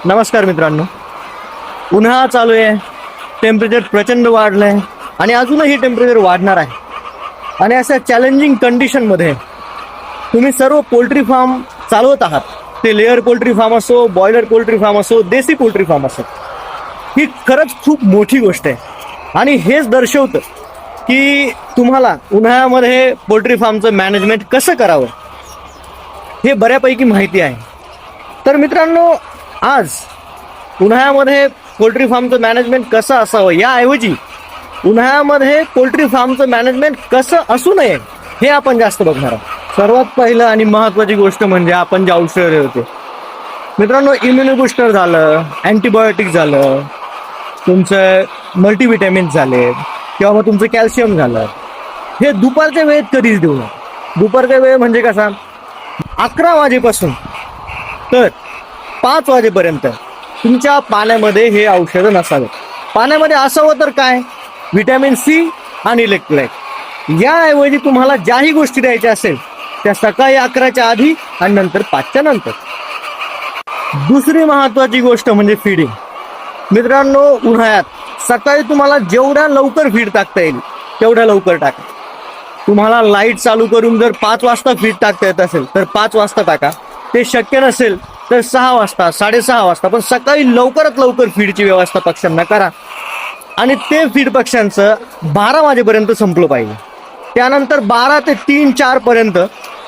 नमस्कार मित्रांनो. उन्हाळा चालू आहे, टेम्परेचर प्रचंड वाढलं आहे आणि अजूनही टेम्परेचर वाढणार आहे. आणि अशा चॅलेंजिंग कंडिशनमध्ये तुम्ही सर्व पोल्ट्री फार्म चालवत आहात, ते लेअर पोल्ट्री फार्म असो, बॉयलर पोल्ट्री फार्म असो, देसी पोल्ट्री फार्म असो, ही खरंच खूप मोठी गोष्ट आहे. आणि हेच दर्शवतं की तुम्हाला उन्हाळ्यामध्ये पोल्ट्री फार्मचं मॅनेजमेंट कसं करावं हे बऱ्यापैकी माहिती आहे. तर मित्रांनो, आज उन्हाळ्यामध्ये पोल्ट्री फार्मचं मॅनेजमेंट कसं असावं याऐवजी उन्हाळ्यामध्ये पोल्ट्री फार्मचं मॅनेजमेंट कसं असू नये हे आपण जास्त बघणार आहोत. सर्वात पहिलं आणि महत्त्वाची गोष्ट म्हणजे आपण जे औषधं देतो मित्रांनो, इम्युनो बूस्टर झालं, अँटीबायोटिक झालं, तुमचं मल्टीविटॅमिन्स झाले किंवा मग तुमचं कॅल्शियम झालं, हे दुपारच्या वेळेत कधीच देऊ नका. दुपारच्या वेळ म्हणजे कसा, 11 वाजेपासून तर 5 वाजेपर्यंत तुमच्या पाण्यामध्ये हे औषधं नसावे. पाण्यामध्ये असावं तर काय, व्हिटॅमिन सी आणि इलेक्ट्रोलाइट. याऐवजी तुम्हाला ज्याही गोष्टी द्यायच्या असेल त्या सकाळी 11च्या आधी आणि नंतर 5च्या नंतर. दुसरी महत्त्वाची गोष्ट म्हणजे फीडिंग. मित्रांनो, उन्हाळ्यात सकाळी तुम्हाला जेवढ्या लवकर फीड टाकता येईल तेवढ्या लवकर टाका. तुम्हाला लाईट चालू करून जर 5 वाजता फीड टाकता येत असेल तर 5 वाजता टाका. ते शक्य नसेल तर 6 वाजता, 6:30 वाजता, पण सकाळी लवकरात लवकर फीडची व्यवस्था पक्ष्यांना करा. आणि ते फीड पक्ष्यांचं 12 वाजेपर्यंत संपलं पाहिजे. त्यानंतर 12 ते 3-4 पर्यंत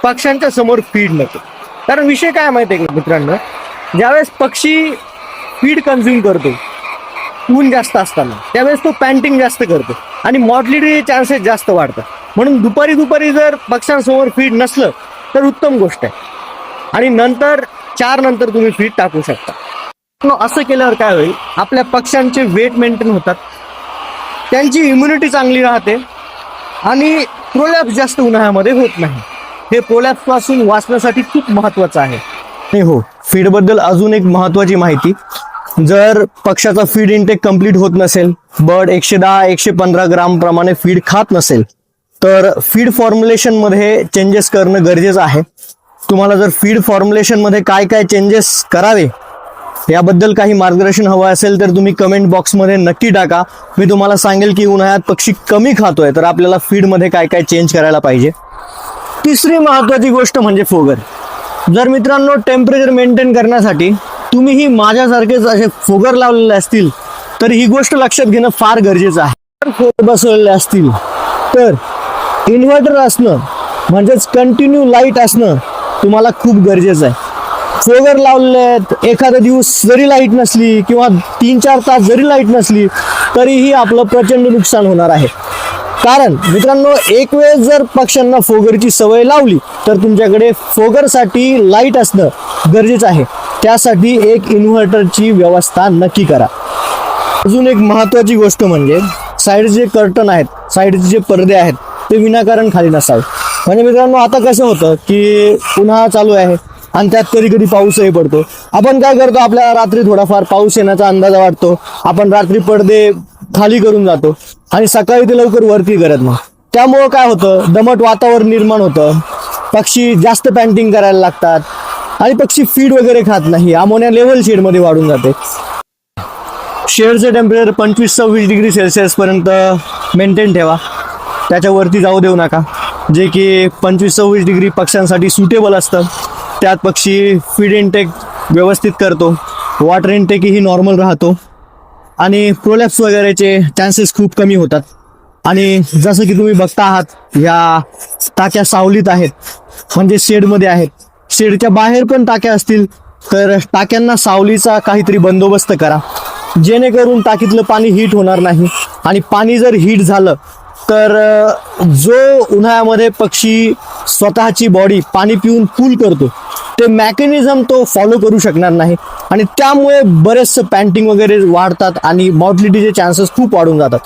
पक्ष्यांच्या समोर फीड नको. कारण विषय काय माहिती आहे का मित्रांनो, ज्यावेळेस पक्षी फीड कन्झ्युम करतो ऊन जास्त असताना, त्यावेळेस तो पॅन्टिंग जास्त करतो आणि मॉर्टॅलिटीचे चान्सेस जास्त वाढतात. म्हणून दुपारी जर पक्ष्यांसमोर फीड नसलं तर उत्तम गोष्ट आहे. आणि नंतर 4 नंतर तुम्ही फीड टाकू शकता. असं केल्यावर काय होईल, आपल्या पक्ष्यांचे वेट मेंटेन होतात, त्यांची इम्युनिटी चांगली राहते आणि प्रोलॅप्स जास्त उन्हाळ्यामध्ये होत नाही. हे प्रोलॅप्स पासून वाचण्यासाठी खूप महत्त्वाचं आहे. हो, फीडबद्दल अजून एक महत्त्वाची माहिती, जर पक्षाचा फीड इंटेक कंप्लीट होत नसेल, बर्ड 110-115 ग्राम प्रमाणे फीड खात नसेल, तर फीड फॉर्म्युलेशनमध्ये चेंजेस करणं गरजेचं आहे. तुम्हाला जर फीड फॉर्म्युलेशनमध्ये काय काय चेंजेस करावे याबद्दल काही मार्गदर्शन हवं असेल तर तुम्ही कमेंट बॉक्समध्ये नक्की टाका. मी तुम्हाला सांगेल की उन्हाळ्यात पक्षी कमी खातोय तर आपल्याला फीडमध्ये काय काय चेंज करायला पाहिजे. तिसरी महत्त्वाची गोष्ट म्हणजे फोगर. जर मित्रांनो टेम्परेचर मेंटेन करण्यासाठी तुम्हीही माझ्यासारखेच असे फोगर लावलेले असतील तर ही गोष्ट लक्षात घेणं फार गरजेचं आहे. जर फोगर बसवलेले असतील तर इन्व्हर्टर असणं म्हणजेच कंटिन्यू लाईट असणं तुम्हाला खूप गरजेचं आहे. फोगर लावलेले आहेत, एखादा दिवस जरी लाईट नसली किंवा 3-4 तास जरी लाईट नसली तरीही आपलं प्रचंड नुकसान होणार आहे. कारण मित्रांनो, एक वेळ जर पक्ष्यांना फोगरची सवय लावली तर तुमच्याकडे फोगरसाठी लाईट असणं गरजेचं आहे. त्यासाठी एक इन्व्हर्टरची व्यवस्था नक्की करा. अजून एक महत्त्वाची गोष्ट म्हणजे साईडचे जे कर्टन आहेत, साईडचे जे पडदे आहेत ते विनाकारण खाली नसावे. म्हणजे मित्रांनो, आता कसं होतं की उन्हाळा चालू आहे आणि त्यात कधी कधी पाऊसही पडतो. आपण काय करतो, आपल्याला रात्री थोडाफार पाऊस येण्याचा अंदाज वाटतो, आपण रात्री पडदे खाली करून जातो आणि सकाळी ते लवकर वरती करत नाही. त्यामुळं काय होतं, दमट वातावरण निर्माण होतं, पक्षी जास्त पॅन्टिंग करायला लागतात आणि पक्षी फीड वगैरे खात नाही. अमोनिया लेवल शेडमध्ये वाढून जाते. शेडचे टेम्परेचर 25-26 डिग्री सेल्सिअस पर्यंत मेंटेन ठेवा, त्याच्यावरती जाऊ देऊ नका. जे की 25-26 डिग्री पक्ष्यांसाठी सुटेबल असतं. त्यात पक्षी फीड इंटेक व्यवस्थित करतो, वॉटर इंटेकही नॉर्मल राहतो आणि प्रोलॅप्स वगैरेचे चान्सेस खूप कमी होतात. आणि जसं की तुम्ही बघता आहात, या टाक्या सावलीत आहेत म्हणजे शेडमध्ये आहेत. शेडच्या बाहेर पण टाक्या असतील तर टाक्यांना सावलीचा काहीतरी बंदोबस्त करा, जेणेकरून टाकीतलं पाणी हीट होणार नाही. आणि पाणी जर हीट झालं तर जो उन्हाळ्यामध्ये पक्षी स्वतःची बॉडी पाणी पिऊन कूल करतो ते मेकॅनिझम तो फॉलो करू शकणार नाही आणि त्यामुळे बरेचसे पॅन्टिंग वगैरे वाढतात आणि मॉर्टॅलिटीचे चान्सेस खूप वाढून जातात.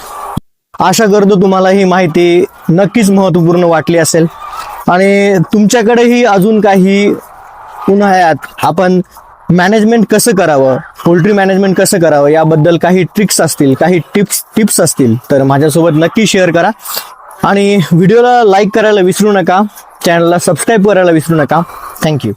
आशा करतो तुम्हाला ही माहिती नक्कीच महत्त्वपूर्ण वाटली असेल आणि तुमच्याकडेही अजून काही उन्हाळ्यात आपण मॅनेजमेंट कसं करावं, पोल्ट्री मॅनेजमेंट कसं करावं याबद्दल काही ट्रिक्स असतील, काही टिप्स असतील तर माझ्यासोबत नक्की शेअर करा. आणि व्हिडिओला लाईक करायला विसरू नका, चॅनलला सबस्क्राईब करायला विसरू नका. थँक्यू.